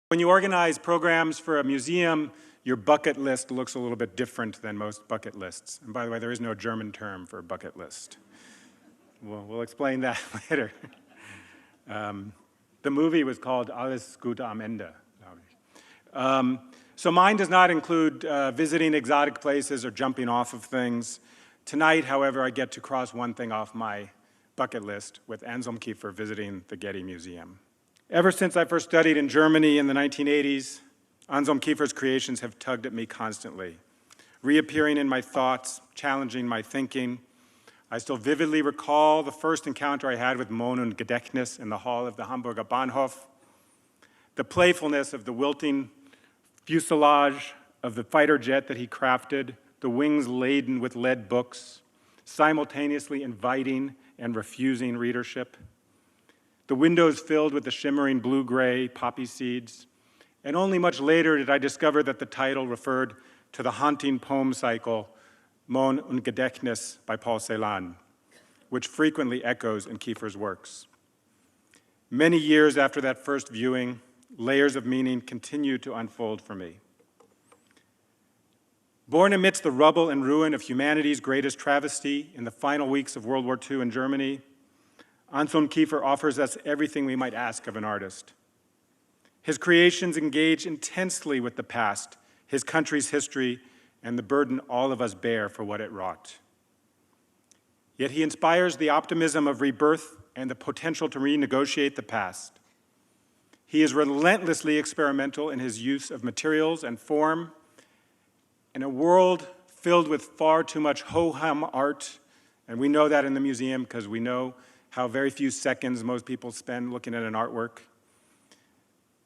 When you organize programs for a museum, your bucket list looks a little bit different than most bucket lists. And by the way, there is no German term for bucket list. We'll explain that later. The movie was called Alles Gute am Ende. So mine does not include visiting exotic places or jumping off of things. Tonight, however, I get to cross one thing off my bucket list with Anselm Kiefer visiting the Getty Museum. Ever since I first studied in Germany in the 1980s, Anselm Kiefer's creations have tugged at me constantly, reappearing in my thoughts, challenging my thinking. I still vividly recall the first encounter I had with Mond und Gedächtnis in the hall of the Hamburger Bahnhof, the playfulness of the wilting fuselage of the fighter jet that he crafted, the wings laden with lead books, simultaneously inviting and refusing readership, the windows filled with the shimmering blue-gray poppy seeds, and only much later did I discover that the title referred to the haunting poem cycle Mond und Gedächtnis by Paul Celan, which frequently echoes in Kiefer's works. Many years after that first viewing, layers of meaning continue to unfold for me. Born amidst the rubble and ruin of humanity's greatest travesty in the final weeks of World War II in Germany, Anselm Kiefer offers us everything we might ask of an artist. His creations engage intensely with the past, his country's history, and the burden all of us bear for what it wrought. Yet he inspires the optimism of rebirth and the potential to renegotiate the past. He is relentlessly experimental in his use of materials and form. In a world filled with far too much ho-hum art, and we know that in the museum because we know how very few seconds most people spend looking at an artwork.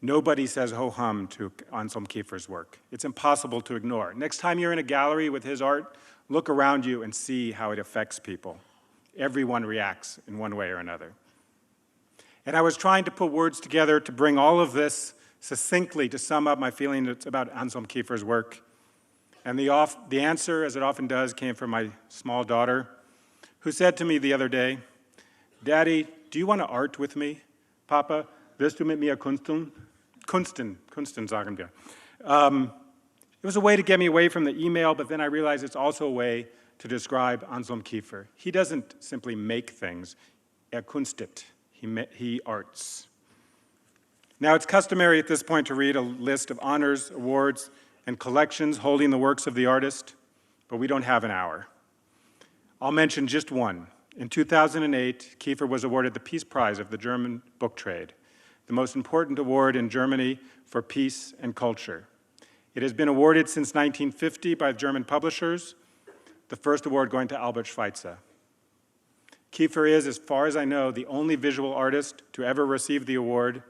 Nobody says ho-hum to Anselm Kiefer's work. It's impossible to ignore. Next time you're in a gallery with his art, look around you and see how it affects people. Everyone reacts in one way or another. And I was trying to put words together to bring all of this succinctly to sum up my feelings about Anselm Kiefer's work. And the answer, as it often does, came from my small daughter, who said to me the other day, "Daddy, do you want to art with me? Papa, willst du mit mir kunsten? Kunsten sagen wir." It was a way to get me away from the email, but then I realized it's also a way to describe Anselm Kiefer. He doesn't simply make things, kunstet. He arts. Now, it's customary at this point to read a list of honors, awards, and collections holding the works of the artist, but we don't have an hour. I'll mention just one. In 2008, Kiefer was awarded the Peace Prize of the German book trade, the most important award in Germany for peace and culture. It has been awarded since 1950 by German publishers, the first award going to Albert Schweitzer. Kiefer is, as far as I know, the only visual artist to ever receive the award,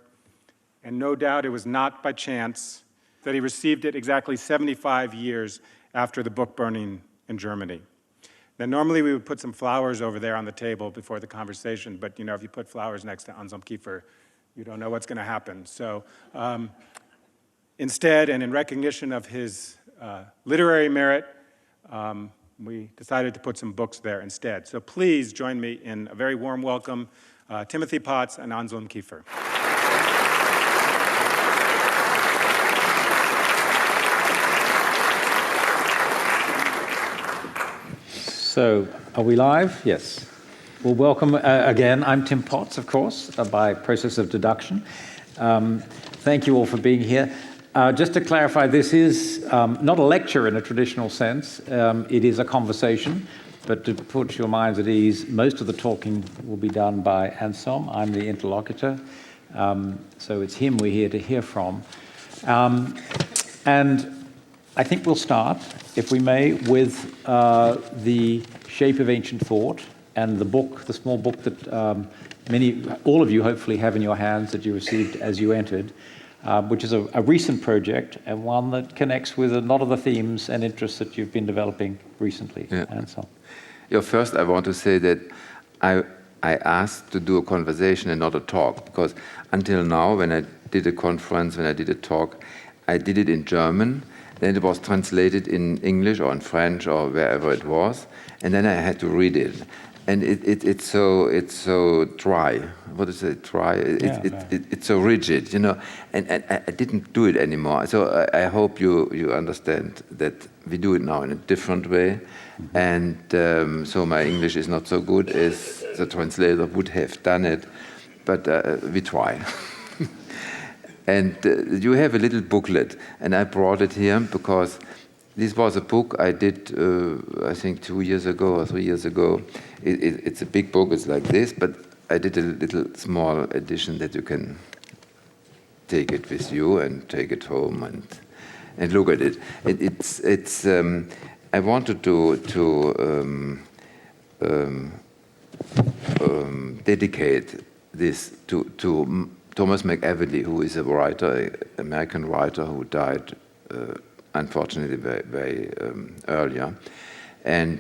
and no doubt it was not by chance that he received it exactly 75 years after the book burning in Germany. Now, normally we would put some flowers over there on the table before the conversation, but if you put flowers next to Anselm Kiefer, you don't know what's going to happen. So instead, and in recognition of his literary merit, we decided to put some books there instead. So please join me in a very warm welcome, Timothy Potts and Anselm Kiefer. So, are we live? Yes. Well, welcome again. I'm Tim Potts, of course, by process of deduction. Thank you all for being here. Just to clarify, this is not a lecture in a traditional sense. It is a conversation, but to put your minds at ease, most of the talking will be done by Anselm. I'm the interlocutor, so it's him we're here to hear from. And I think we'll start, if we may, with The Shape of Ancient Thought and the book, the small book that all of you hopefully have in your hands that you received as you entered, which is a recent project and one that connects with a lot of the themes and interests that you've been developing recently. Yeah. Anselm. Yeah, first I want to say that I asked to do a conversation and not a talk, because until now, when I did a conference, when I did a talk, I did it in German. Then it was translated in English or in French or wherever it was, and then I had to read it. And it's so dry. what is it? Try. Yeah, It's so rigid, and I didn't do it anymore. So I hope you understand that we do it now in a different way, and so my English is not so good as the translator would have done it, but we try. And you have a little booklet, and I brought it here because this was a book I did, I think 2 years ago or 3 years ago. It's a big book, it's like this, but I did a little small edition that you can take it with you and take it home and look at it. I wanted to dedicate this to Thomas McEvilley, who is a writer, American writer who died unfortunately very earlier. And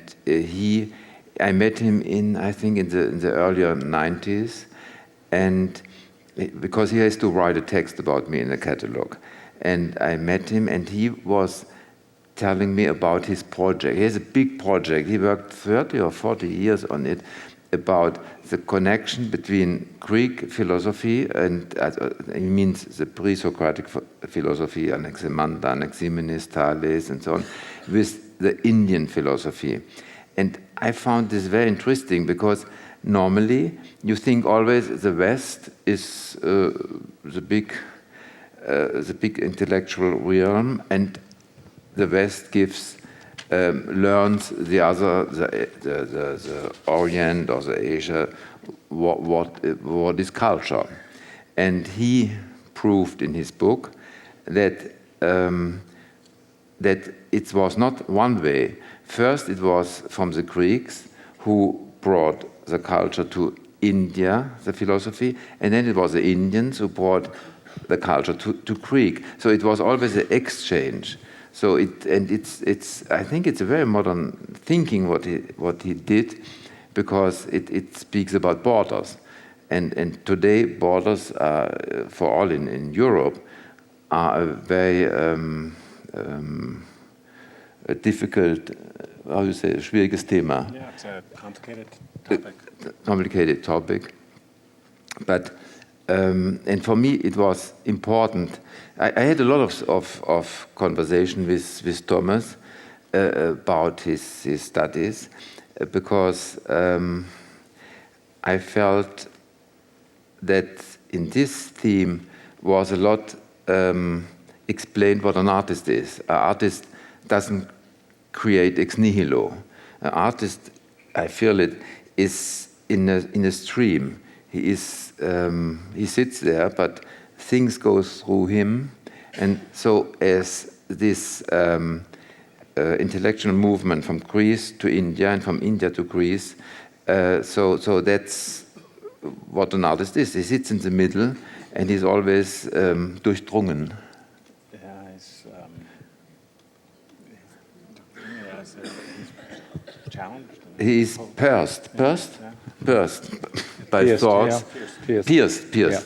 I met him I think in the earlier 90s, and because he has to write a text about me in a catalog. And I met him, and he was telling me about his project. He has a big project. He worked 30 or 40 years on it, about the connection between Greek philosophy and he means the pre-Socratic philosophy, Anaximander, Anaximenes, Thales, and so on, with the Indian philosophy. And I found this very interesting because normally you think always the West is the big intellectual realm, and the West learns the other, the Orient or the Asia, what is culture. And he proved in his book that it was not one way. First, it was from the Greeks who brought the culture to India, the philosophy, and then it was the Indians who brought the culture to Greek. So it was always an exchange. So I think it's a very modern thinking what he did, because it speaks about borders, and today borders are, for all in Europe, are a very a difficult, how do you say, schwieriges Thema. Yeah, it's a complicated topic. Complicated topic, but and for me it was important. I had a lot of conversation with Thomas about his studies, because I felt that in this theme was a lot explained what an artist is. An artist doesn't create ex nihilo. An artist, I feel it, is in a stream. He sits there, but things go through him, and so as this intellectual movement from Greece to India and from India to Greece, so that's what an artist is. He sits in the middle, and he's always durchdrungen. Yeah, he's challenged. He's pierced by Pierced, thoughts, yeah. pierced Yeah.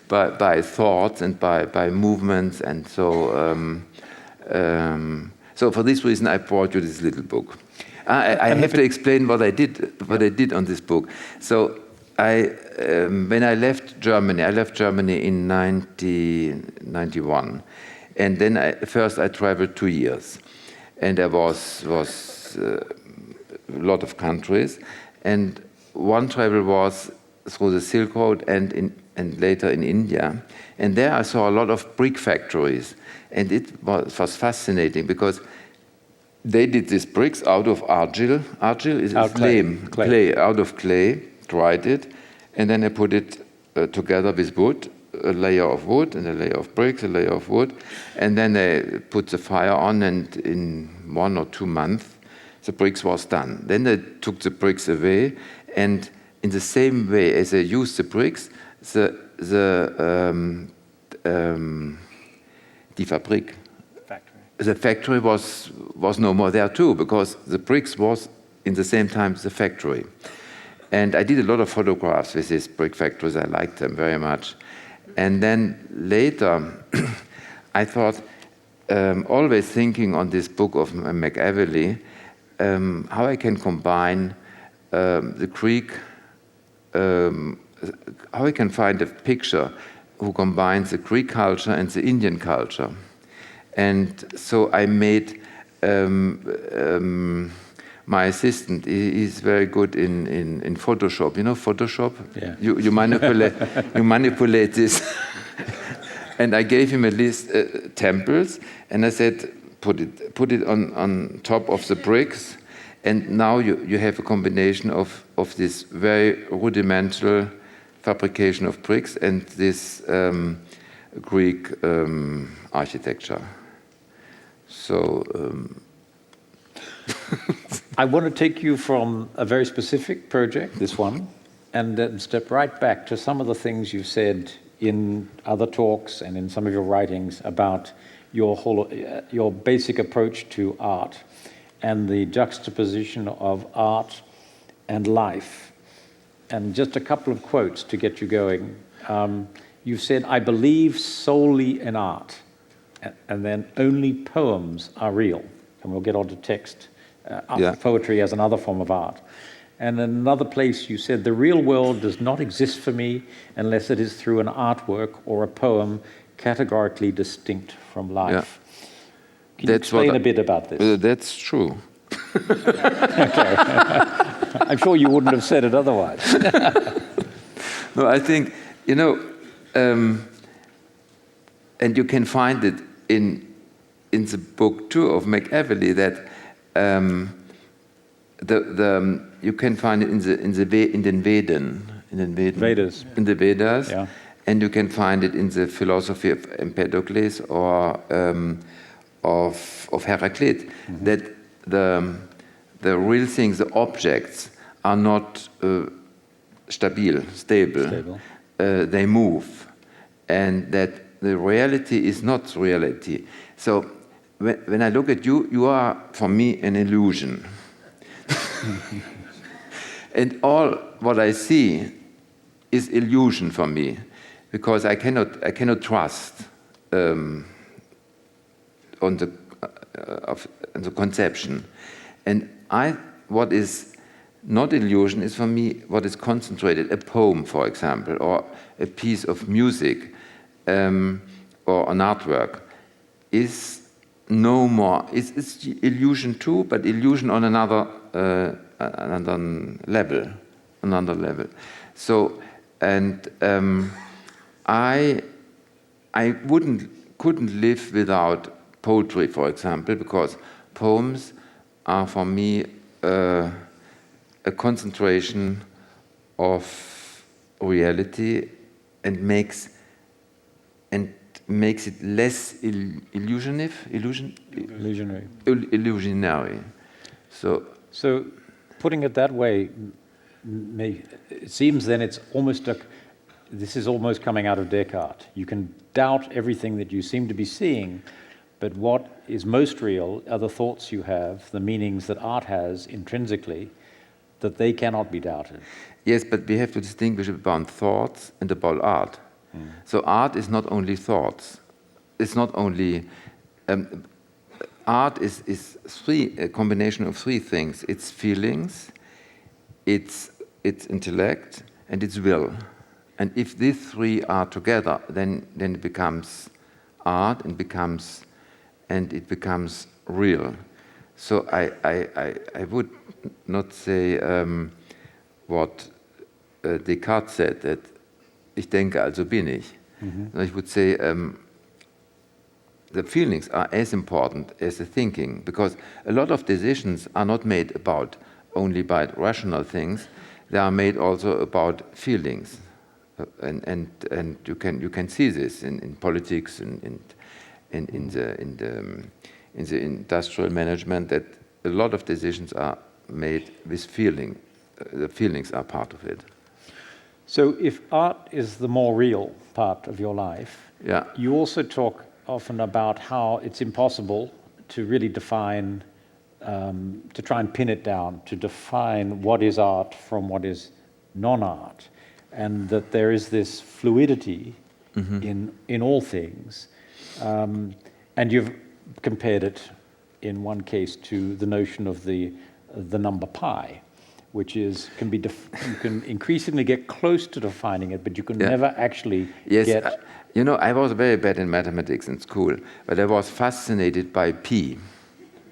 by thoughts and by movements, and so for this reason I brought you this little book. I have to explain what I did on this book. So when I left Germany in 1991, and then first I traveled 2 years, and I was a lot of countries, and one travel was through the Silk Road and later in India, and there I saw a lot of brick factories, and it was fascinating because they did these bricks out of argil. Argil is clay, out of clay, dried it, and then they put it together with wood, a layer of wood and a layer of bricks, a layer of wood, and then they put the fire on, and in 1 or 2 months the bricks was done. Then they took the bricks away, and in the same way as they used the bricks, the factory was no more there too, because the bricks was in the same time the factory. And I did a lot of photographs with these brick factories. I liked them very much. And then later, I thought, always thinking on this book of McEvilley, how I can combine the Greek how I can find a picture who combines the Greek culture and the Indian culture. And so I made my assistant. He's very good in Photoshop. You know Photoshop? Yeah. You manipulate you manipulate this. And I gave him a list temples, and I said, put it on top of the bricks, and now you have a combination of this very rudimental fabrication of bricks and this Greek architecture. So I want to take you from a very specific project, this one, and then step right back to some of the things you've said in other talks and in some of your writings about your basic approach to art and the juxtaposition of art and life. And just a couple of quotes to get you going. You've said, "I believe solely in art, and then only poems are real." And we'll get on to text, poetry as another form of art. And in another place you said, "The real world does not exist for me unless it is through an artwork or a poem categorically distinct from life." Yeah. Can you explain a bit about this? That's true. Okay. I'm sure you wouldn't have said it otherwise. No, I think, and you can find it in the book too of McEvilley, that you can find it in the Vedas. In the Vedas, Yeah. and you can find it in the philosophy of Empedocles or of Heraclit, that the real things, the objects, are not stable. They move, and that the reality is not reality. So when I look at you, you are for me an illusion. And all what I see is illusion for me, because I cannot trust on the conception. And what is not illusion is for me what is concentrated. A poem, for example, or a piece of music, or an artwork, is no more. It's illusion too, but illusion on another level. So, and I couldn't live without poetry, for example, because poems are for me a concentration of reality and makes it less illusionary. So putting it that way, it seems then it's almost this is almost coming out of Descartes. You can doubt everything that you seem to be seeing, but what is most real are the thoughts you have, the meanings that art has intrinsically, that they cannot be doubted. Yes, but we have to distinguish about thoughts and about art. So art is not only thoughts. It's not only art is a combination of three things. It's feelings, it's intellect, and it's will. And if these three are together, then it becomes art and it becomes real. So I would not say what Descartes said, that ich denke, also bin ich. I would say the feelings are as important as the thinking, because a lot of decisions are not made only by rational things; they are made also about feelings, and you can see this in politics and in the industrial management, that a lot of decisions are made with feeling. The feelings are part of it. So if art is the more real part of your life, Yeah. you also talk often about how it's impossible to really define, to try and pin it down, to define what is art from what is non-art, and that there is this fluidity in all things. And you've compared it in one case to the notion of the number pi, which is you can increasingly get close to defining it, but you can Yeah. never actually Yes, get. I was very bad in mathematics in school, but I was fascinated by pi.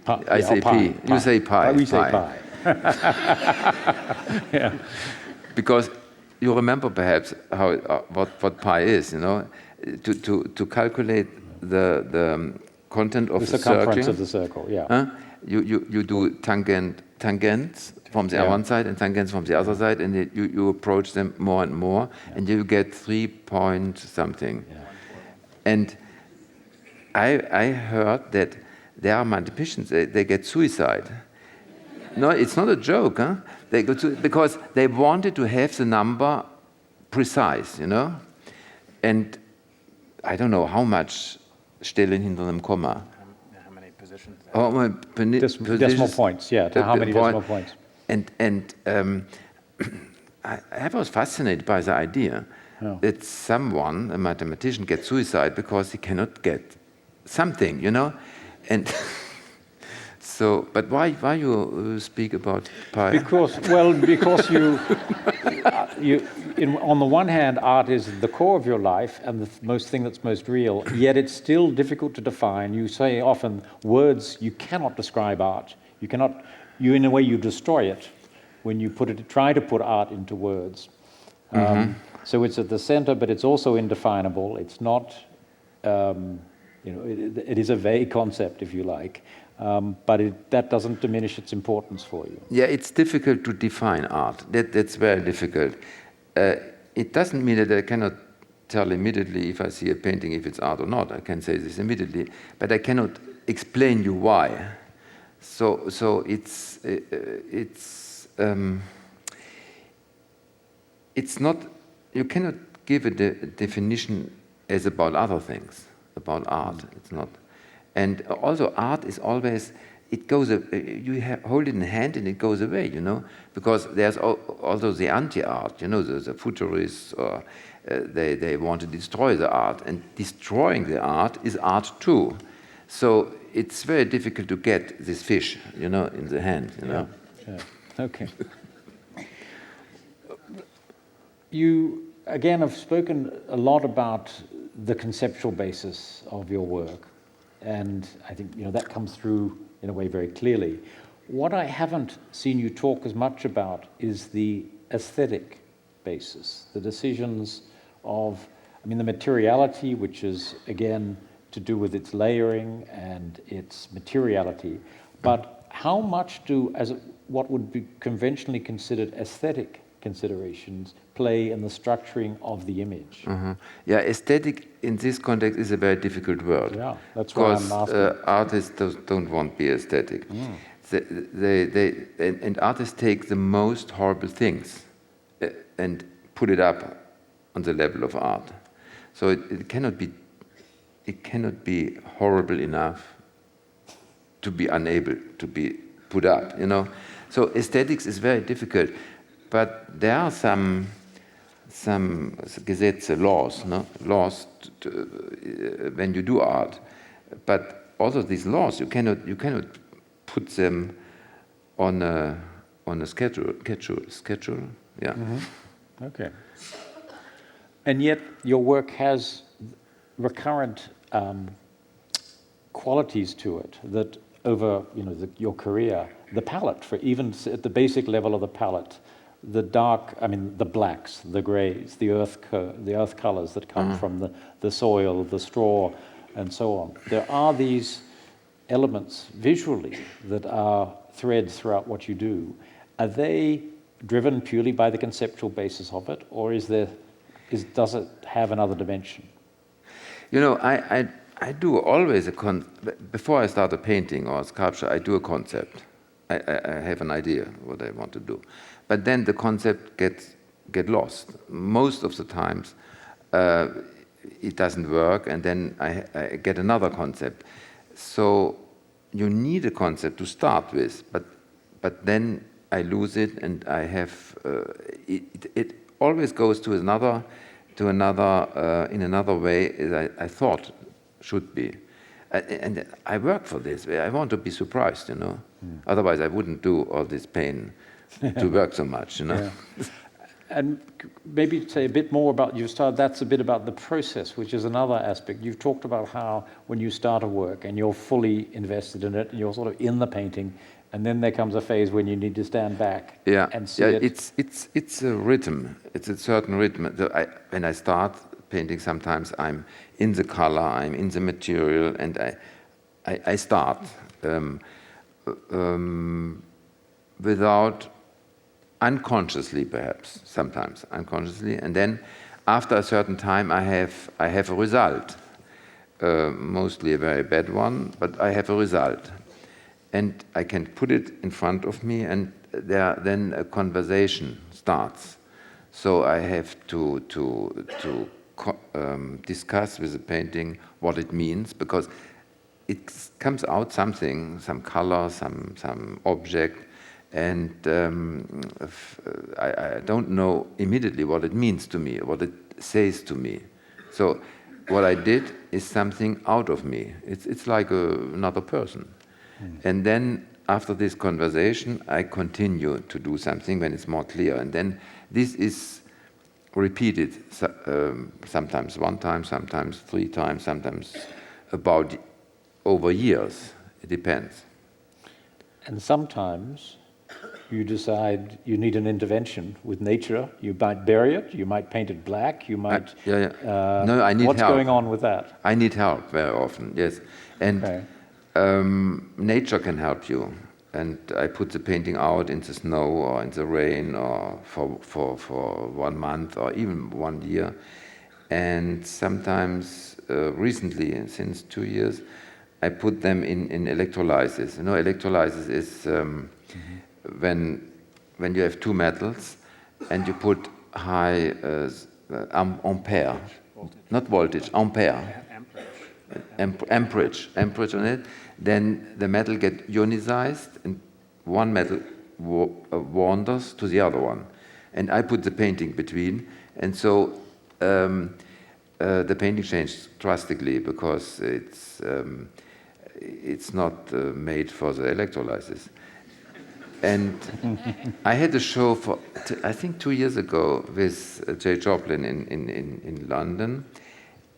I say pi. You say pi. We say pi. Yeah. Because you remember perhaps how what pi is, to calculate the content of The the circumference circle. of the circle, yeah. You do tangents from the one side and tangents from the other side, and you approach them more and more, and you get 3 point something. Yeah. And I heard that there are mathematicians, they get suicide. No, it's not a joke. Huh? They go because they wanted to have the number precise, And I don't know how much Stellen hinter einem Komma. How many positions? Decimal points, yeah. To how many decimal points? And I was fascinated by the idea that someone, a mathematician, gets suicide because he cannot get something, And so, but why you speak about pi? Because on the one hand, art is the core of your life and the thing that's most real, yet it's still difficult to define. You say often, words, you cannot describe art. In a way, you destroy it when you try to put art into words. So it's at the center, but it's also indefinable. It's not, it is a vague concept, if you like. But that doesn't diminish its importance for you. Yeah, it's difficult to define art. That's very difficult. It doesn't mean that I cannot tell immediately if I see a painting if it's art or not. I can say this immediately, but I cannot explain you why. So it's not. You cannot give a definition as about other things about art. It's not. And also art is always, it goes, you hold it in hand and it goes away, because there's also the anti-art, the futurists, or they want to destroy the art, and destroying the art is art too. So it's very difficult to get this fish, in the hand, Yeah. Okay. You, again, have spoken a lot about the conceptual basis of your work. And I think that comes through in a way very clearly. What I haven't seen you talk as much about is the aesthetic basis, the decisions of, the materiality, which is again to do with its layering and its materiality. But how much what would be conventionally considered aesthetic considerations play in the structuring of the image? Yeah, aesthetic in this context is a very difficult word. Yeah, that's why I'm asking. Because artists don't want to be aesthetic. And artists take the most horrible things and put it up on the level of art. So it cannot be horrible enough to be unable to be put up. So aesthetics is very difficult. But there are some Gesetze, laws, when you do art. But also these laws, you cannot put them on a schedule. Yeah. Mm-hmm. Okay. And yet your work has recurrent qualities to it that over your career, the palette, for even at the basic level of the palette, the dark, the blacks, the grays, the earth colors that come from the soil, the straw, and so on. There are these elements visually that are threads throughout what you do. Are they driven purely by the conceptual basis of it, or does it have another dimension? I do always before I start a painting or a sculpture, I do a concept. I have an idea what I want to do. But then the concept get lost. Most of the times it doesn't work, and then I get another concept. So you need a concept to start with, but then I lose it, and I have it always goes to another in another way as I thought should be. And I work for this. I want to be surprised, Otherwise, I wouldn't do all this pain to work so much, you know. Yeah. And maybe say a bit more about, that's a bit about the process, which is another aspect. You've talked about how when you start a work and you're fully invested in it and you're sort of in the painting, and then there comes a phase when you need to stand back and see it. It's a rhythm. It's a certain rhythm. When I start painting, sometimes I'm in the color, I'm in the material, and I start without unconsciously, perhaps sometimes unconsciously, and then after a certain time I have a result, mostly a very bad one, but I have a result, and I can put it in front of me, and then a conversation starts. So I have to discuss with the painting what it means, because it comes out something, some color, some object, and I don't know immediately what it means to me, what it says to me. So what I did is something out of me. It's like another person. And then after this conversation, I continue to do something when it's more clear. And then this is repeated sometimes one time, sometimes 3 times, sometimes about over years. It depends. And sometimes you decide you need an intervention with nature. You might bury it, you might paint it black, you might... No, I need what's help. What's going on with that? I need help very often, yes. And nature can help you. And I put the painting out in the snow or in the rain or for 1 month or even 1 year. And sometimes, recently, since 2 years, I put them in electrolysis. You know, electrolysis is when you have 2 metals and you put high ampere, not voltage, ampere, amperage on it, then the metal gets ionized and one metal wanders to the other one. And I put the painting between, and so the painting changed drastically because it's not made for the electrolysis. And I had a show for, I think 2 years ago with J. Joplin in London,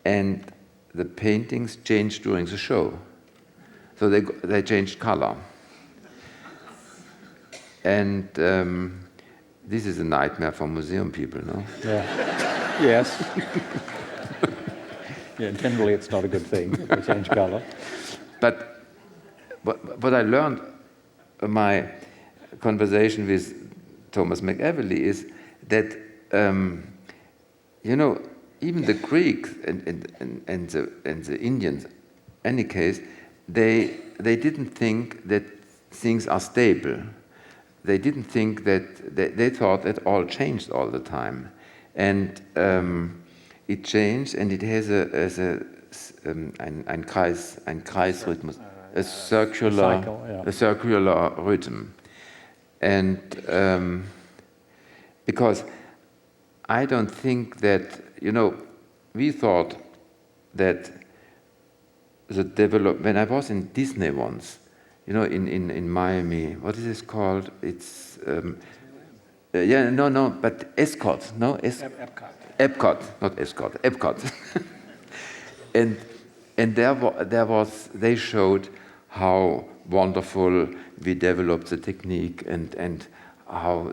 and the paintings changed during the show. So they changed color. And this is a nightmare for museum people, no? Yeah. Yes. Yeah, generally it's not a good thing, they change color. But what I learned, my conversation with Thomas McEvilley, is that, you know, even the Greeks and the Indians, in any case, they didn't think that things are stable. They didn't think that, they thought that all changed all the time. And it changed, and it has ein Kreisrhythmus, a circular, cycle, yeah. A circular rhythm. And because I don't think that, you know, we thought that when I was in Disney once, you know, in Miami, what is this called? It's, but Escort, no? Epcot, not Escort, Epcot. and they showed how wonderful we developed the technique and how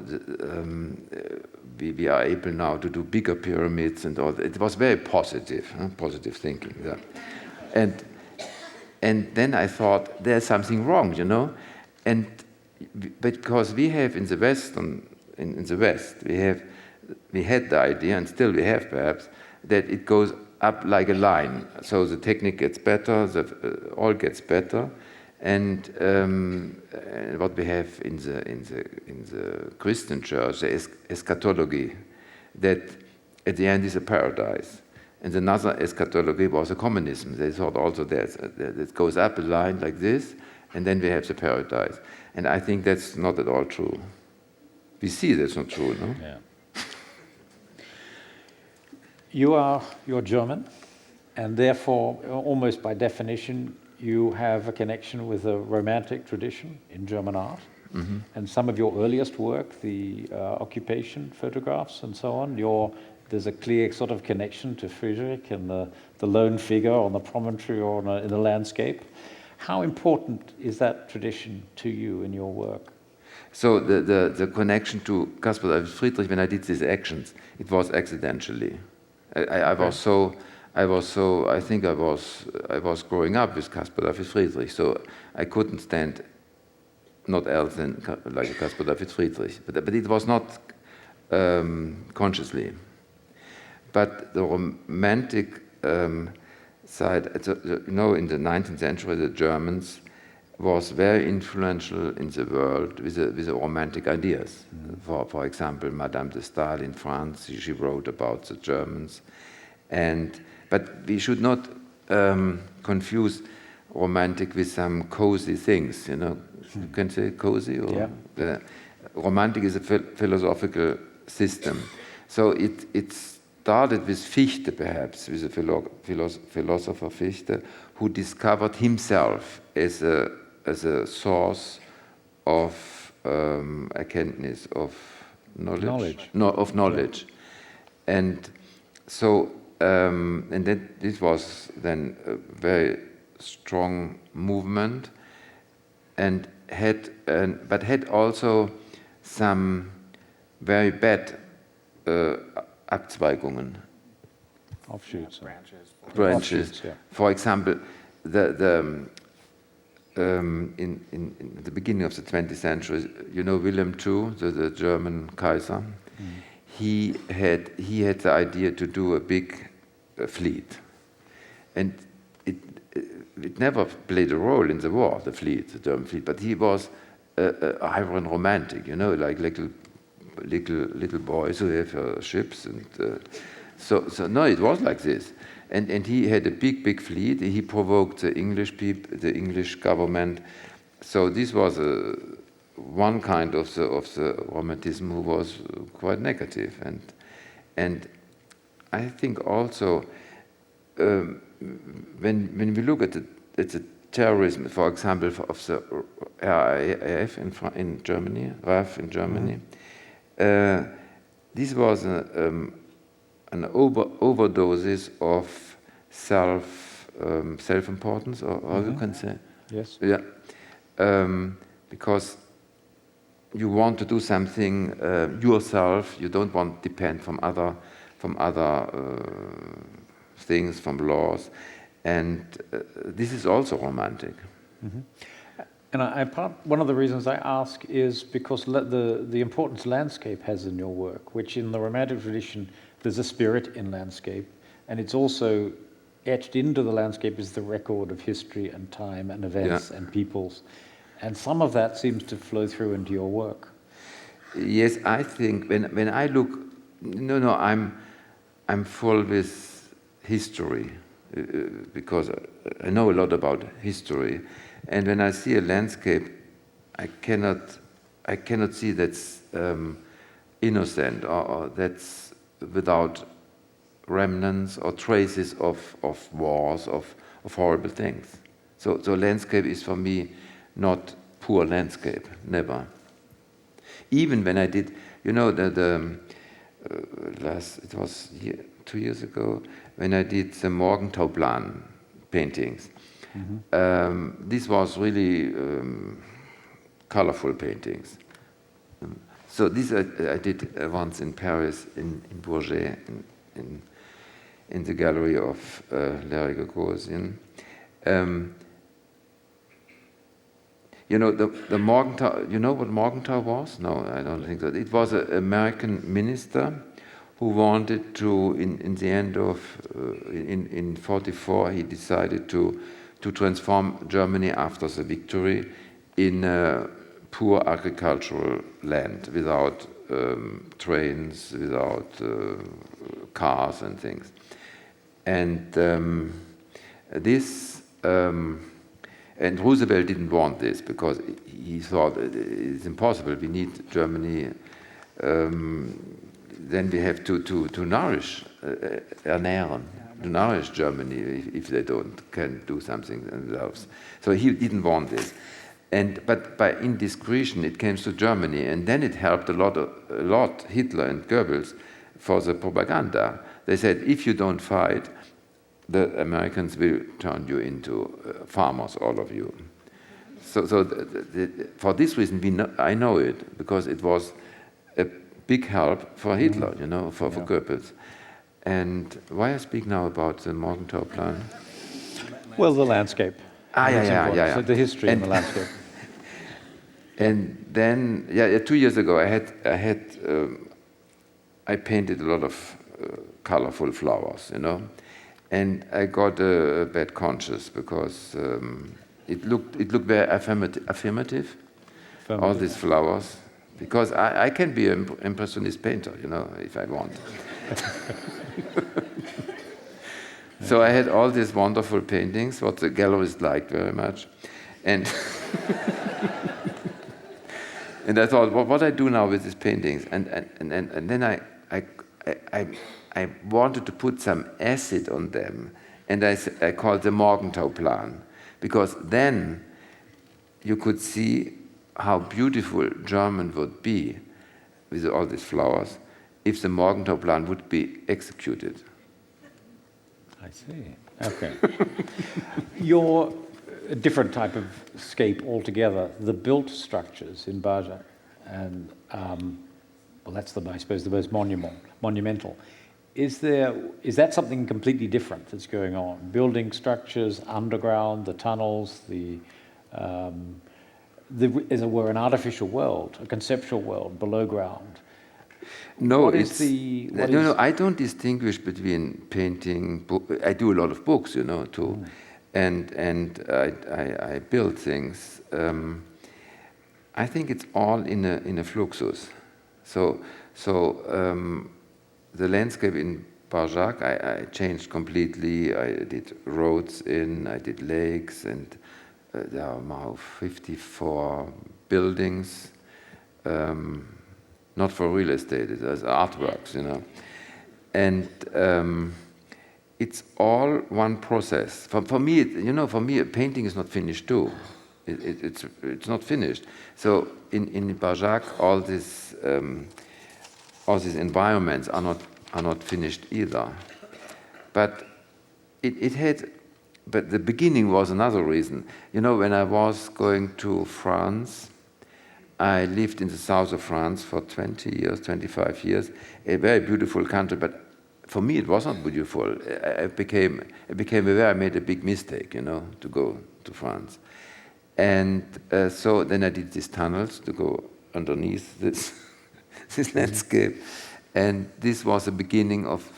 we are able now to do bigger pyramids and all that. It was very positive, positive thinking. Yeah. And then I thought there's something wrong, you know, and because we have in the West, we had the idea, and still we have perhaps, that it goes up like a line. So the technique gets better, all gets better, and what we have in the Christian church, the eschatology, that at the end is a paradise. And another eschatology was a communism. They thought also that it goes up a line like this, and then we have the paradise. And I think that's not at all true. We see that's not true, no? Yeah. You're German, and therefore, almost by definition, you have a connection with a romantic tradition in German art. And some of your earliest work, the occupation photographs and so on, there's a clear sort of connection to Friedrich and the lone figure on the promontory or in the landscape. How important is that tradition to you in your work? So the connection to Caspar David Friedrich, when I did these actions, it was accidentally. I was growing up with Caspar David Friedrich, so I couldn't stand not else than like Caspar David Friedrich. But it was not consciously. But the romantic side, in the 19th century, the Germans was very influential in the world with the romantic ideas. For example, Madame de Staël in France, she wrote about the Germans. But we should not confuse romantic with some cozy things, You can say cozy? Or romantic is a philosophical system. So it started with Fichte, perhaps, with the philosopher Fichte, who discovered himself as a source of erkenntnis, of knowledge. Of knowledge. And so, and this was then a very strong movement, and but had also some very bad Abzweigungen. Offshoots. Branches. Yeah. For example, in the beginning of the 20th century, Wilhelm II, the German Kaiser, he had the idea to do a big fleet, and it never played a role in the war, the German fleet, but he was a Iron romantic, like little boys who have ships, and so no, it was like this, and he had a big fleet. He provoked the English people, the English government. So this was one kind of the romanticism who was quite negative, and I think also when we look at the terrorism, for example, of the RAF in Germany, RAF in Germany. This was an overdoses of self-importance, or how you can say. Yes. Yeah, because you want to do something yourself. You don't want to depend from other things, from laws, and this is also romantic. Mm-hmm. And one of the reasons I ask is because the importance landscape has in your work, which in the romantic tradition, there's a spirit in landscape, and it's also etched into the landscape is the record of history and time and events and peoples. And some of that seems to flow through into your work. Yes, I think when I look, I'm full with history because I know a lot about history. And when I see a landscape, I cannot see that's innocent or that's without remnants or traces of wars, of horrible things. So landscape is for me not poor landscape, never. Even when I did, it was 2 years ago, when I did the Morgentauplan paintings. Mm-hmm. This was really colorful paintings. So this I did once in Paris, in Bourget, in the gallery of Larry Gagosian. The Morgenthau, you know what Morgenthau was? No, I don't think so. It was an American minister who wanted to, in the end of, in 44, he decided to transform Germany after the victory in a poor agricultural land without trains, without cars and things. And and Roosevelt didn't want this because he thought it's impossible. We need Germany. Then we have to nourish, ernähren, to nourish Germany if they can do something themselves. So he didn't want this. But by indiscretion, it came to Germany, and then it helped a lot Hitler and Goebbels for the propaganda. They said, if you don't fight, the Americans will turn you into farmers, all of you. So for this reason, I know it, because it was a big help for Hitler, for Goebbels. And why I speak now about the Morgenthau Plan? Well, the landscape. Yeah. So the history and the landscape. And then, 2 years ago, I painted a lot of colorful flowers, and I got a bad conscience because it looked very affirmative, all these flowers, because I can be an impressionist painter, if I want. So I had all these wonderful paintings, what the galleries liked very much, and and I thought, what I do now with these paintings, and then I wanted to put some acid on them, and I called the Morgenthau Plan, because then you could see how beautiful German would be with all these flowers if the Morgenthau Plan would be executed. I see. Okay. You're a different type of scape altogether. The built structures in Barjac, and that's I suppose the most monumental. Is that something completely different that's going on? Building structures underground, the tunnels, as it were, an artificial world, a conceptual world below ground. No, I don't distinguish between painting. I do a lot of books, too, and I build things. I think it's all in a fluxus. So the landscape in Barjac I changed completely. I did roads I did lakes, and there are now 54 buildings. Not for real estate, it's as artworks, and it's all one process. For me, a painting is not finished too. It's not finished. So in Barjac, all these environments are not finished either. But but the beginning was another reason. When I was going to France, I lived in the south of France for 20 years, 25 years, a very beautiful country, but for me it was not beautiful. I became aware I made a big mistake, to go to France. And so then I did these tunnels to go underneath this landscape. And this was the beginning of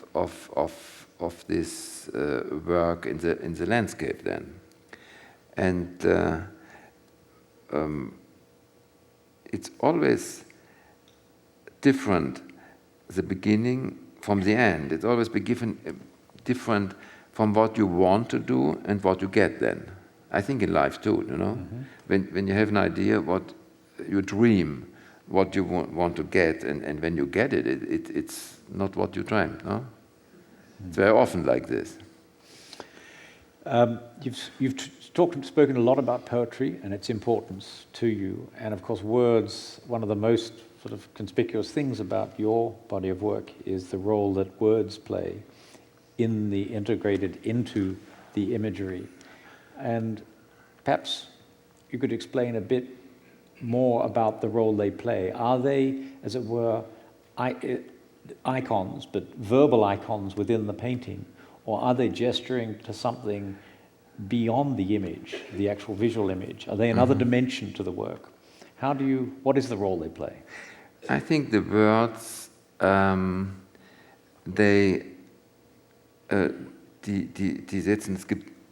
this work in the landscape then. And it's always different, the beginning from the end. It's always different from what you want to do and what you get then. I think in life too, when you have an idea, what you dream, what you want to get, and when you get it, it's not what you dreamed, no? It's very often like this. You've spoken a lot about poetry and its importance to you, and of course words, one of the most sort of conspicuous things about your body of work is the role that words play integrated into the imagery. And perhaps you could explain a bit more about the role they play. Are they, as it were, icons, but verbal icons within the painting, or are they gesturing to something beyond the image, the actual visual image? Are they another dimension to the work? What is the role they play? I think the words, die setzen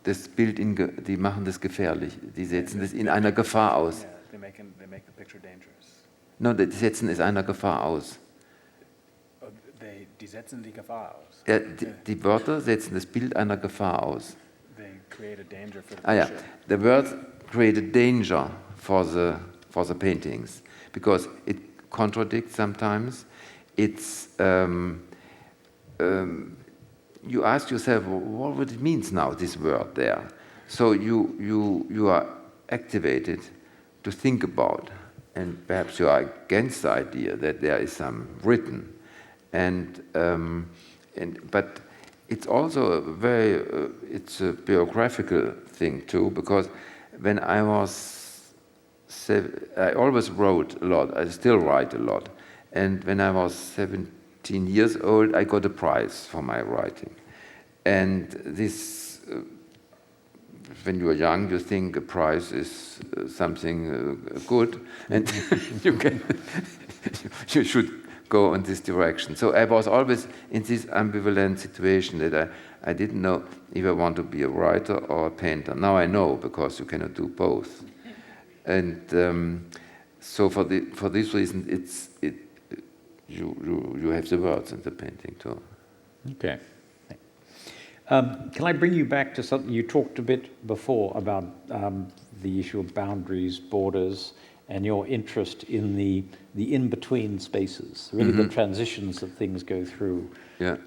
das Bild die machen das gefährlich. Die setzen das in einer Gefahr aus. Yeah, they make the picture dangerous. No, die setzen es einer Gefahr aus. Die setzen die Gefahr aus. Ja, die Wörter setzen das Bild einer Gefahr aus. They create a danger for the picture. Yeah, the words create a danger for the paintings because it contradicts sometimes. It's you ask yourself, what would it mean now, this word there? So you are activated to think about. And perhaps you are against the idea that there is some written. But it's also a very, it's a biographical thing too, because when I was I always wrote a lot, I still write a lot. And when I was 17 years old, I got a prize for my writing. And this, when you are young, you think a prize is something good, and you should go in this direction. So I was always in this ambivalent situation that I didn't know if I want to be a writer or a painter. Now I know, because you cannot do both. And so for this reason, you have the words in the painting too. Okay. Can I bring you back to something you talked a bit before about the issue of boundaries, borders, and your interest in the in-between spaces, really the transitions that things go through. Yeah.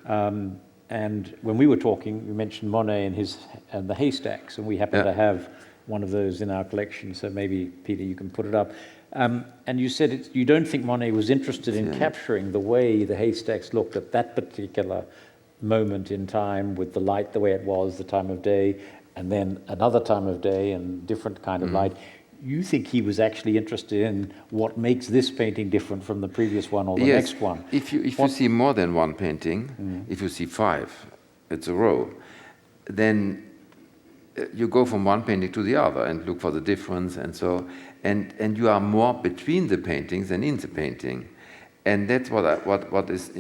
And when we were talking, you mentioned Monet and the haystacks, and we happen to have one of those in our collection, so maybe, Peter, you can put it up. And you said you don't think Monet was interested in capturing the way the haystacks looked at that particular moment in time, with the light the way it was, the time of day, and then another time of day and different kind of light. You think he was actually interested in what makes this painting different from the previous one or the next one? If you see more than one painting, if you see 5, it's a row, then you go from one painting to the other and look for the difference, and so, and you are more between the paintings than in the painting, and that's what is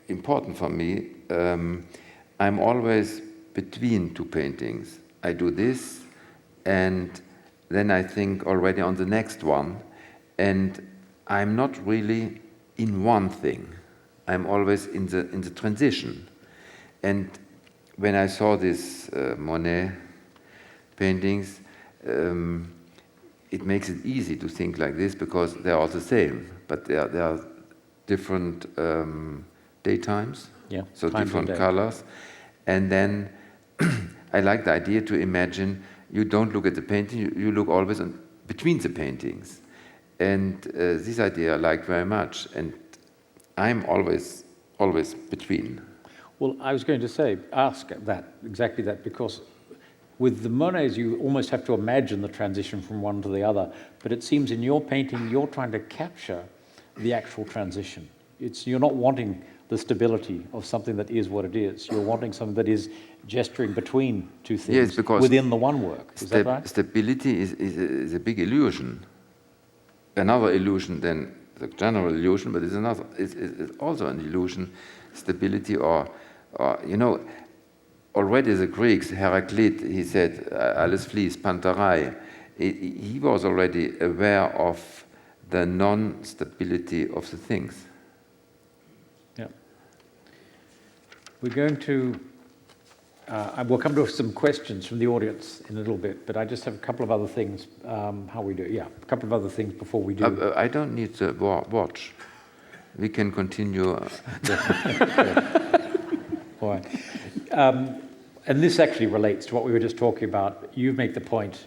important for me. I'm always between 2 paintings. I do this, and then I think already on the next one, and I'm not really in one thing. I'm always in the transition. And when I saw these Monet paintings, it makes it easy to think like this, because they're all the same, but they are different daytimes, so different colors. And then I like the idea to imagine you don't look at the painting, you look always between the paintings. And this idea I like very much, and I'm always between. Well, I was going to ask exactly that, because with the Monets, you almost have to imagine the transition from one to the other, but it seems in your painting, you're trying to capture the actual transition. You're not wanting the stability of something that is what it is. You're wanting something that is gesturing between 2 things within the one work. Is that right? Stability is a big illusion. Another illusion than the general illusion, but it's also an illusion. Stability, or already the Greeks, Heraclit, he said, alles fließt, pantarei. He was already aware of the non-stability of the things. Yeah. We're going to, we'll come to some questions from the audience in a little bit, but I just have a couple of other things, how we do. Yeah, a couple of other things before we do. I don't need the watch. We can continue. All right. And this actually relates to what we were just talking about. You make the point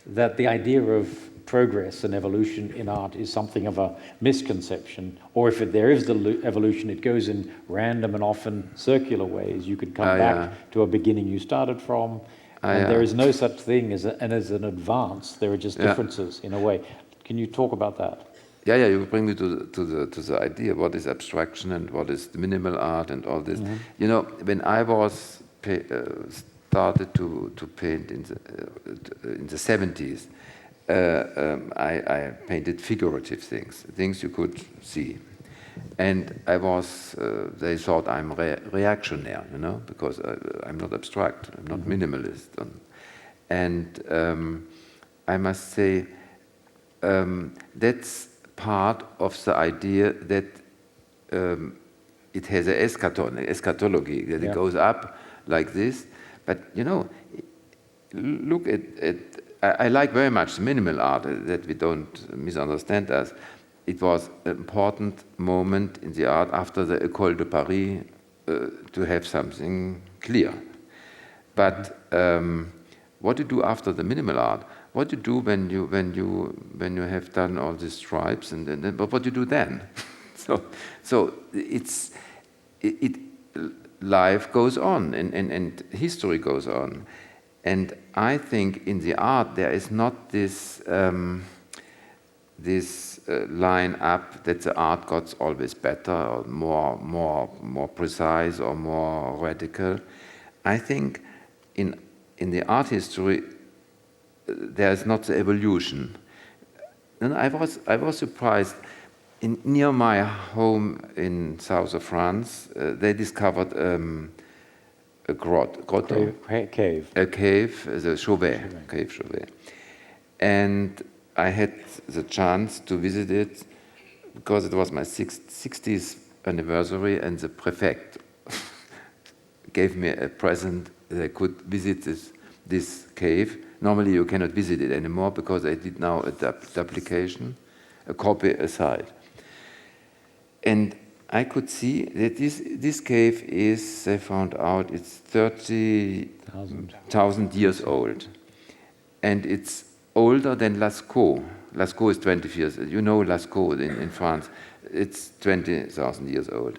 that the idea of progress and evolution in art is something of a misconception, or if there is the evolution, it goes in random and often circular ways. You could come back to a beginning you started from, and there is no such thing as an advance. There are just differences in a way. Can you talk about that? Yeah, you bring me to the idea what is abstraction and what is minimal art and all this. You know, when I was started to paint in the 70s, I painted figurative things you could see, and I was. They thought I'm reactionary, because I'm not abstract, I'm not minimalist, and I must say that's part of the idea that it has an eschatology, that it goes up like this. But look at I like very much the minimal art, that we don't misunderstand us. It was an important moment in the art after the École de Paris to have something clear. But what to do after the minimal art? what you do when you have done all these stripes, and then but what you do then? so life goes on, and history goes on, and I think in the art there is not this line up that the art got always better or more precise or more radical. I think in the art history there is not the evolution. And I was surprised. Near my home in south of France, they discovered a grotto, Cave. a cave, the Cave Chauvet. And I had the chance to visit it because it was my 60th anniversary, and the prefect gave me a present that I could visit this cave. Normally you cannot visit it anymore because I did now a duplication, a copy aside. And I could see that this cave is, they found out, it's 30,000 years old. And it's older than Lascaux. Lascaux is 20 years. You know Lascaux in France. It's 20,000 years old.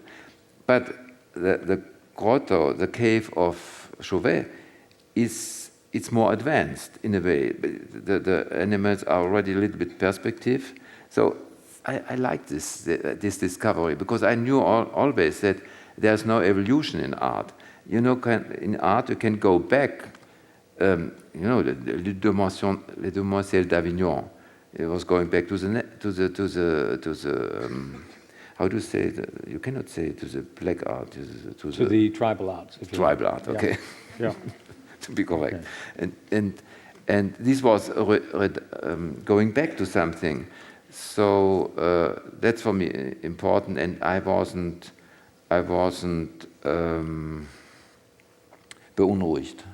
But the grotto, the cave of Chauvet, it's more advanced in a way. The animals are already a little bit perspective. So I like this discovery, because I knew always that there's no evolution in art. You know, in art you can go back. You know, Les Demoiselles d'Avignon. It was going back to the how to say you cannot say to the black art, to the tribal arts. Tribal art, okay. Yeah. To be correct. Okay. And this was going back to something. So that's for me important, and I wasn't beunruhigt,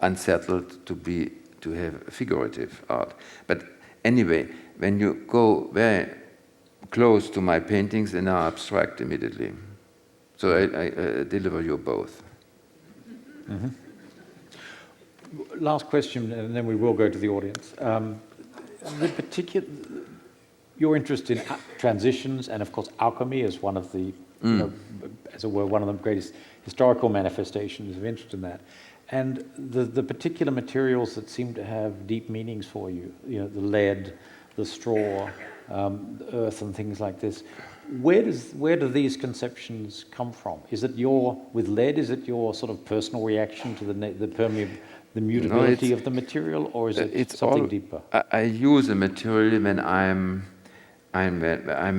unsettled to have figurative art. But anyway, when you go very close to my paintings, they are abstract immediately. So I deliver you both. Mm-hmm. Last question, and then we will go to the audience. Your interest in transitions, and of course alchemy is one of the, as it were, one of the greatest historical manifestations of interest in that. And the particular materials that seem to have deep meanings for you, the lead, the straw, the earth, and things like this. Where do these conceptions come from? Is it with lead? Is it your sort of personal reaction to the mutability of the material, or is it something deeper? I use a material when I'm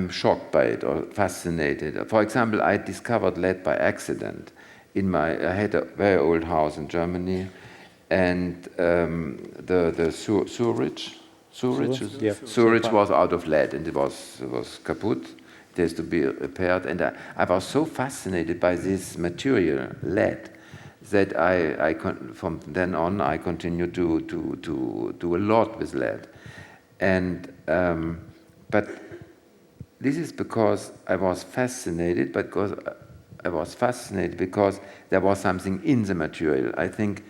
shocked by it or fascinated. For example, I discovered lead by accident. I had a very old house in Germany, and the sewerage was out of lead, and it was kaput. It has to be repaired, and I was so fascinated by this material, lead, that from then on I continued to do a lot with lead, and but this is because I was fascinated, because there was something in the material. I think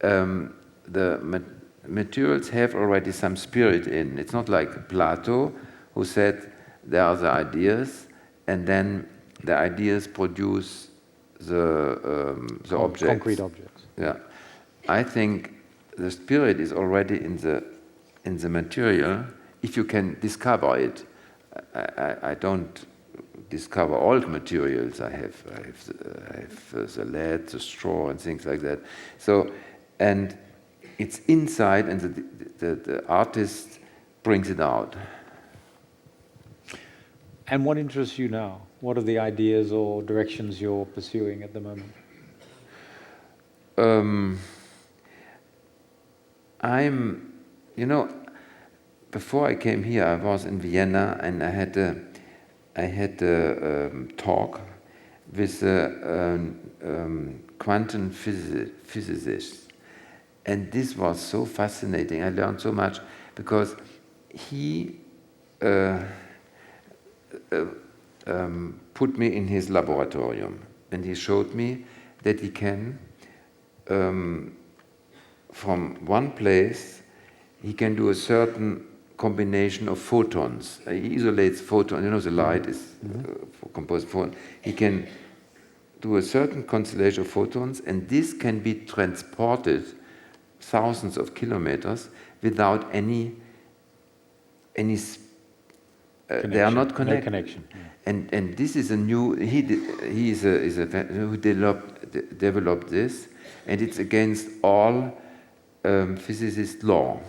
the materials have already some spirit in. It's not like Plato, who said there are the ideas, and then the ideas produce the objects. Concrete objects. Yeah, I think the spirit is already in the material. If you can discover it, I don't discover all the materials. I have the lead, the straw, and things like that. So, and it's inside, and the artist brings it out. And what interests you now? What are the ideas or directions you're pursuing at the moment? Before I came here, I was in Vienna, and I had a talk with a quantum physicist, and this was so fascinating. I learned so much because he put me in his laboratorium, and he showed me that he can, from one place, he can do a certain combination of photons. He isolates photons. You know, the light is composed of photons. He can do a certain constellation of photons, and this can be transported thousands of kilometers without any they are not connected. No connection. Yeah. And this is a new. He is a who developed this, and it's against all physicist law,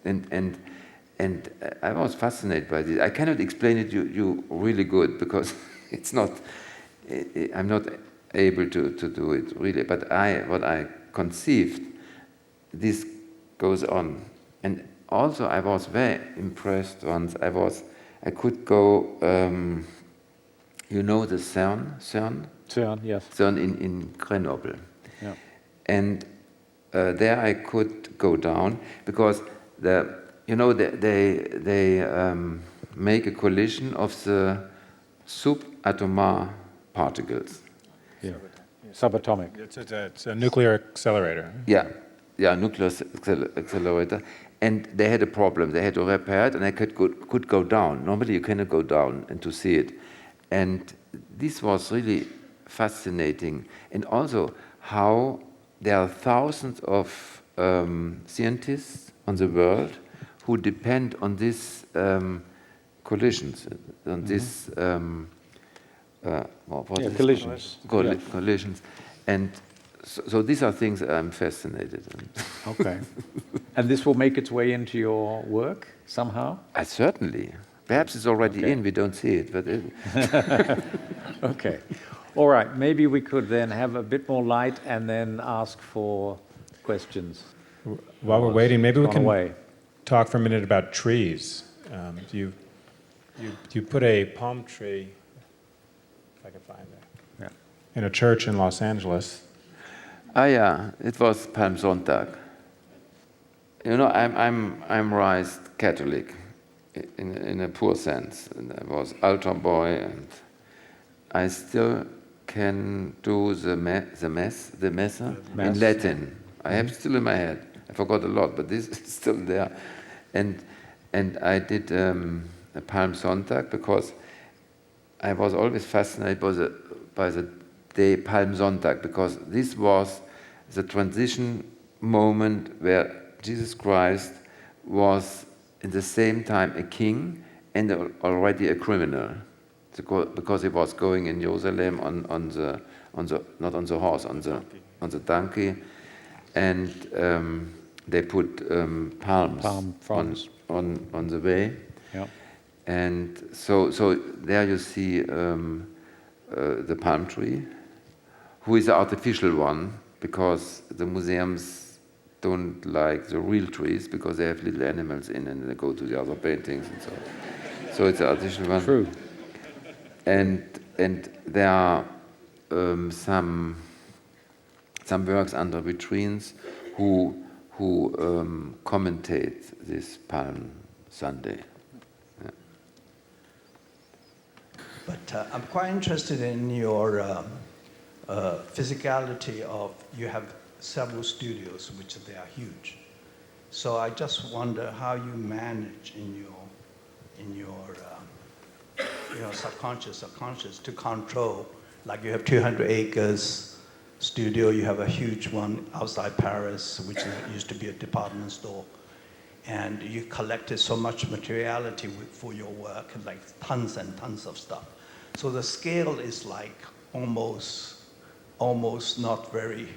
and I was fascinated by this. I cannot explain it you really good because it's not. I'm not able to do it really. But what I conceived, this goes on, and also I was very impressed once. I could go. You know the CERN? CERN, yes. CERN in Grenoble. Yeah. And there I could go down because they make a collision of the subatomic particles. Yeah. Subatomic. It's a nuclear accelerator. Yeah, nuclear accelerator. And they had a problem. They had to repair it, and I could go down. Normally, you cannot go down and to see it. And this was really fascinating. And also how there are thousands of scientists on the world who depend on these collisions, on these collisions. Collisions. And so these are things I'm fascinated in. Okay. And this will make its way into your work somehow? Certainly. Perhaps it's already in, we don't see it, but Okay. All right, maybe we could then have a bit more light and then ask for questions. While we're waiting, maybe we can can talk for a minute about trees. You put a palm tree, if I can find it, in a church in Los Angeles. yeah, it was Palm Sonntag. You know, I'm raised Catholic in a poor sense, and I was altar boy, and I still can do the Messe in Latin. I have still in my head. I forgot a lot, but this is still there. And I did a Palm Sonntag because I was always fascinated by the day Palm Sonntag, because this was the transition moment where Jesus Christ was at the same time a king and already a criminal, because he was going in Jerusalem on the not on the horse, on the donkey, and they put palms on the way. Yeah. And so there you see the palm tree, who is the artificial one, because the museums don't like the real trees because they have little animals in and they go to the other paintings and so on. So it's the artificial one. True. And there are some works under vitrines who commentate this Palm Sunday. Yeah. But I'm quite interested in your physicality of, you have several studios, which they are huge. So I just wonder how you manage in your subconscious to control. Like you have 200 acres studio, you have a huge one outside Paris, which used to be a department store. And you collected so much materiality for your work, like tons and tons of stuff. So the scale is like almost not very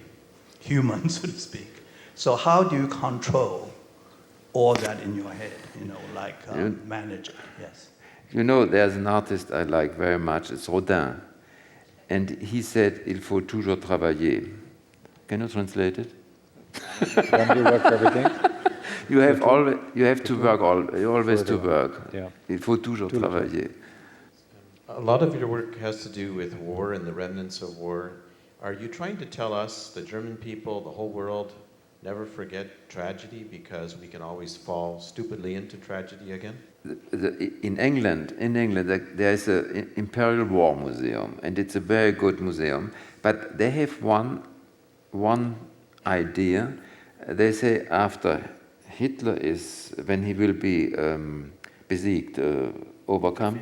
human, so to speak. So how do you control all that in your head, manage it? Yes. You know, there's an artist I like very much, it's Rodin. And he said, il faut toujours travailler. Can you translate it? When you work for everything? You have to work, always to work. Yeah. Il faut toujours travailler. A lot of your work has to do with war and the remnants of war. Are you trying to tell us, the German people, the whole world, never forget tragedy because we can always fall stupidly into tragedy again? In England, there is an Imperial War Museum, and it's a very good museum. But they have one idea. They say after Hitler is, when he will be besiegt, overcome,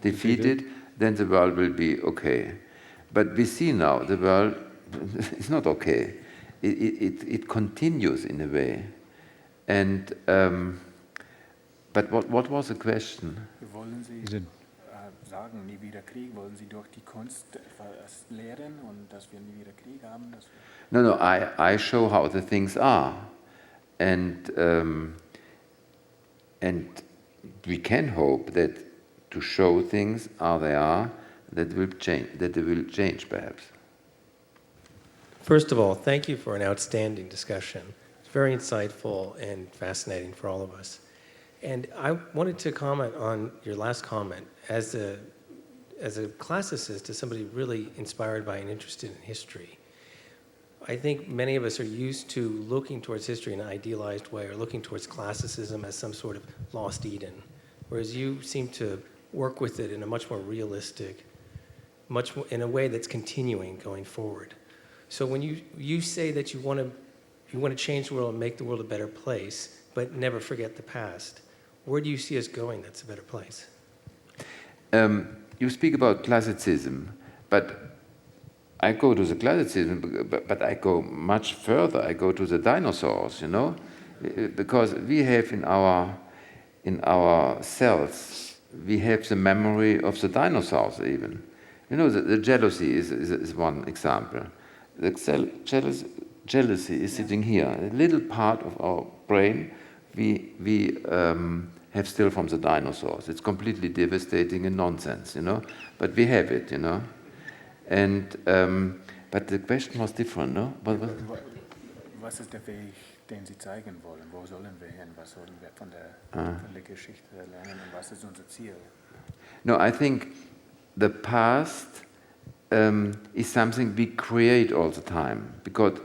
defeated, then the world will be okay. But we see now the world is not okay. It continues in a way. And but what was the question? Wollen Sie sagen, nie wieder Krieg? Wollen Sie durch die Kunst etwas lehren und dass wir nie wieder Krieg haben? No, I show how the things are, and we can hope that to show things are they are, that they will change perhaps. First of all, thank you for an outstanding discussion. It's very insightful and fascinating for all of us. And I wanted to comment on your last comment. As a classicist, as somebody really inspired by and interested in history, I think many of us are used to looking towards history in an idealized way, or looking towards classicism as some sort of lost Eden, whereas you seem to work with it in a much more realistic, much more, in a way that's continuing going forward. So when you say that you want to change the world and make the world a better place, but never forget the past, where do you see us going that's a better place? You speak about classicism, but I go to the classicism, but I go much further. I go to the dinosaurs, you know, because we have in our cells, we have the memory of the dinosaurs even. You know, the jealousy is one example. The jealousy is sitting here. A little part of our brain we have still from the dinosaurs. It's completely devastating and nonsense, you know, but we have it, you know. And but the question was different, no? Was ist der Weg, den Sie zeigen wollen? Wo sollen wir hin? Was sollen wir von der Geschichte lernen? Und was ist unser Ziel? No, I think the past is something we create all the time, because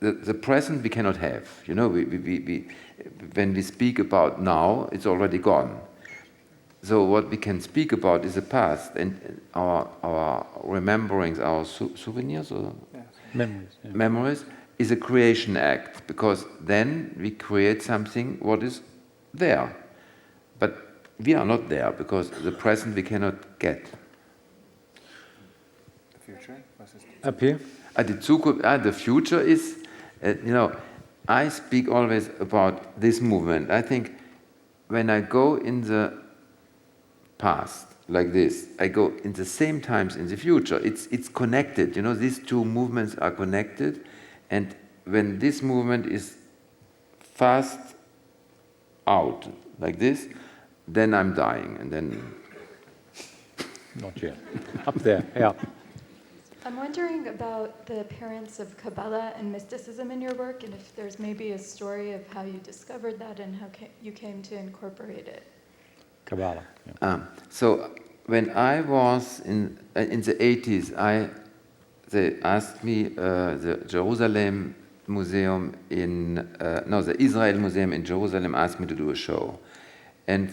the present we cannot have. You know, when we speak about now, it's already gone. So what we can speak about is the past, and our rememberings, our souvenirs or memories is a creation act, because then we create something what is there. But we are not there, because the present we cannot get. The future? Was ist Up here? The future is, you know, I speak always about this movement. I think when I go in the past like this, I go in the same times in the future. It's connected, you know, these two movements are connected, and when this movement is fast out like this, then I'm dying, and then... Not yet. Up there, yeah. I'm wondering about the appearance of Kabbalah and mysticism in your work, and if there's maybe a story of how you discovered that and how you came to incorporate it. Kabbalah. Yeah. So when I was in the 80s, they asked me, the Jerusalem Museum the Israel Museum in Jerusalem asked me to do a show. And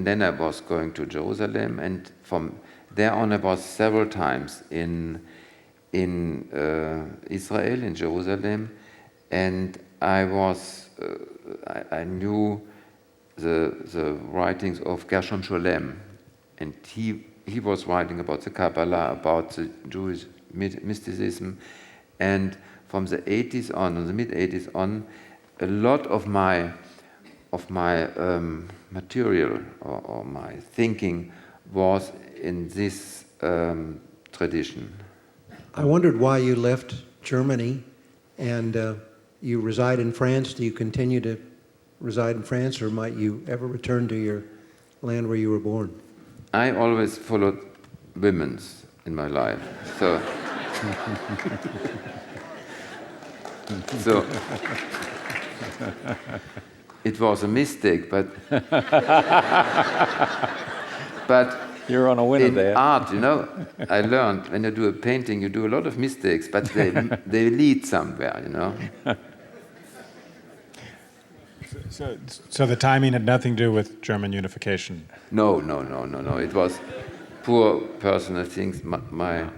then I was going to Jerusalem, and from there on I was several times in Israel, in Jerusalem, and I knew the writings of Gershom Scholem, and he was writing about the Kabbalah, about the Jewish mysticism, and from the 80s on, the mid-80s on, a lot of my material or my thinking was in this tradition. I wondered why you left Germany, and you reside in France. Do you continue to reside in France, or might you ever return to your land where you were born? I always followed women's in my life, so it was a mistake, but You're on a winner in there. art, you know, I learned when you do a painting, you do a lot of mistakes, but they lead somewhere, you know. So the timing had nothing to do with German unification? No. It was poor personal things. My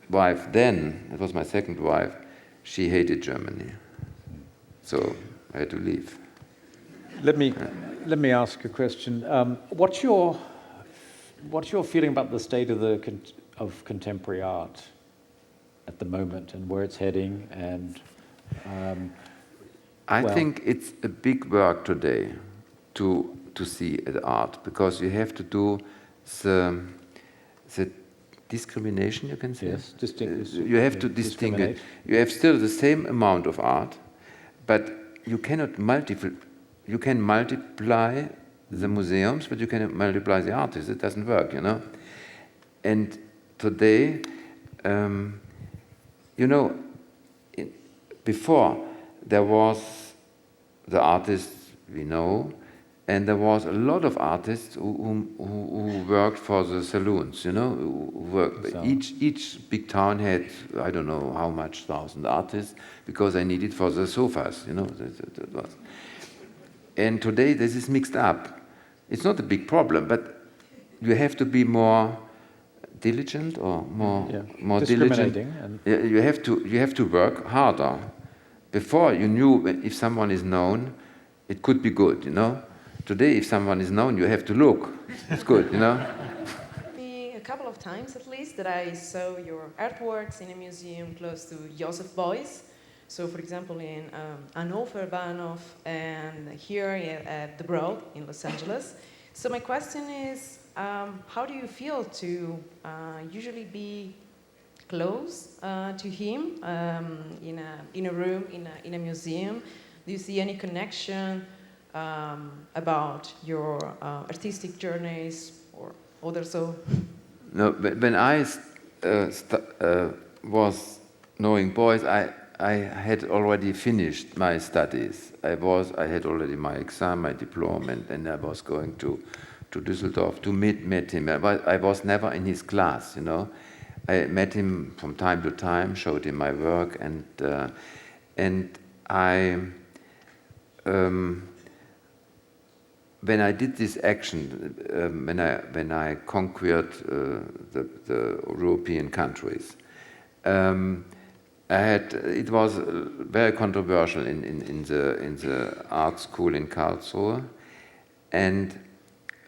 wife then, it was my second wife, she hated Germany. So I had to leave. Let me ask a question. What's your feeling about the state of contemporary art at the moment and where it's heading? And I think it's a big work today to see the art, because you have to do the discrimination, you can say. Yes, you have to distinguish. You have still the same amount of art, but you cannot multiply. You can multiply the museums, but you cannot multiply the artists. It doesn't work, you know. And today, before there was the artists we know, and there was a lot of artists who worked for the saloons, you know. Each big town had, I don't know how much, 1,000 artists, because they needed for the sofas, you know. That was. And today this is mixed up. It's not a big problem, but you have to be more diligent or more diligent. You have to work harder. Before you knew if someone is known, it could be good, you know. Today, if someone is known, you have to look. It's good, you know. A couple of times at least that I saw your artworks in a museum close to Joseph Beuys. So, for example, in Hannover, Bahnhof, and here at the Broad in Los Angeles. So my question is, how do you feel to usually be close to him in a room, in a museum? Do you see any connection about your artistic journeys or other so? No, but when I was knowing Beuys, I had already finished my studies. I had already my exam, my diploma, and I was going to Düsseldorf to meet him. I was never in his class, you know. I met him from time to time, showed him my work, and I. When I did this action, when I conquered the European countries, it was very controversial in the art school in Karlsruhe, and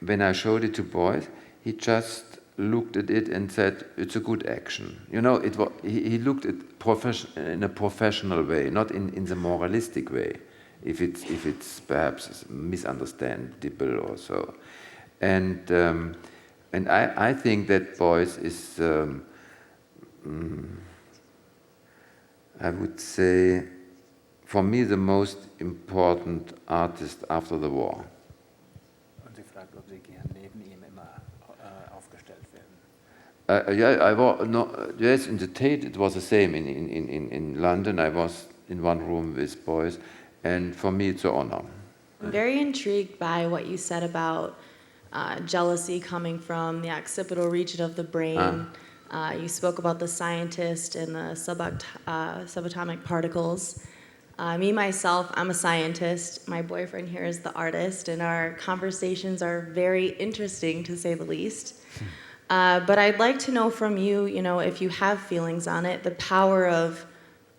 when I showed it to Beuys, he just looked at it and said, "It's a good action." You know, he looked at in a professional way, not in the moralistic way. If it's perhaps misunderstandable or so, and I think that Beuys is, I would say, for me, the most important artist after the war. Und sie fragt, ob Sie gern neben ihm immer aufgestellt werden. Yes, in the Tate it was the same. In London, I was in one room with Beuys. And for me, it's an honor. I'm very intrigued by what you said about jealousy coming from the occipital region of the brain. You spoke about the scientist and the subatomic particles. Me, myself, I'm a scientist. My boyfriend here is the artist, and our conversations are very interesting, to say the least. But I'd like to know from you, if you have feelings on it, the power of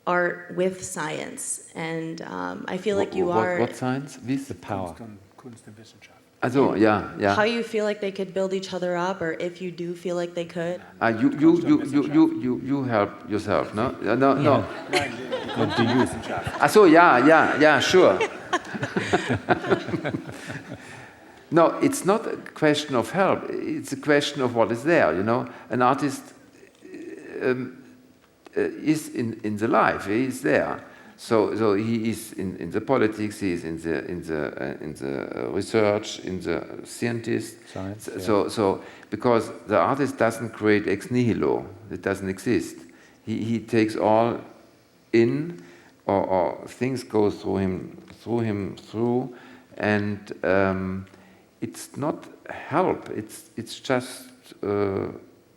art with science, and I feel like you are. What science? With the power. Kunst und Wissenschaft. Also, yeah. How you feel like they could build each other up, or if you do feel like they could. You help yourself, no? No. Nein, Do you? Also, yeah, sure. No, it's not a question of help. It's a question of what is there. You know, an artist. Is in the life. He is there. So he is in the politics. He is in the research, in the scientist. Science. So because the artist doesn't create ex nihilo. It doesn't exist. He takes all in, or things go through him, and it's not help. It's just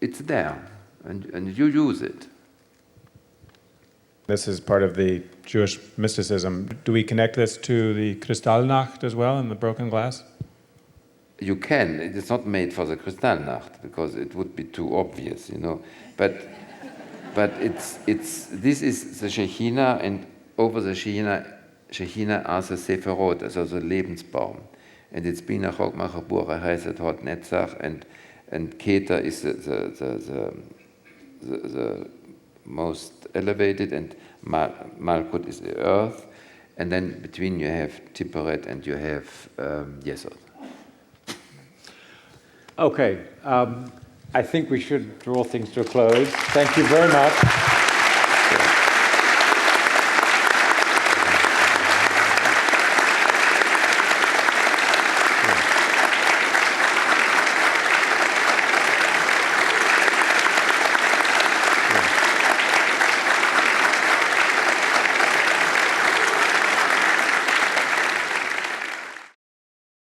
it's there, and you use it. This is part of the Jewish mysticism. Do we connect this to the Kristallnacht as well, and the broken glass? You can. It is not made for the Kristallnacht because it would be too obvious, you know. But this is the Shekhinah, and over the Shekhinah Shechina are the Sephirot, also the Lebensbaum. And it's Bina Chokmacher Bura has it Hot Netzach, and Keter is the most elevated, and Malkut is the earth. And then between you have Tipperet and you have Yesod. Okay, I think we should draw things to a close. Thank you very much.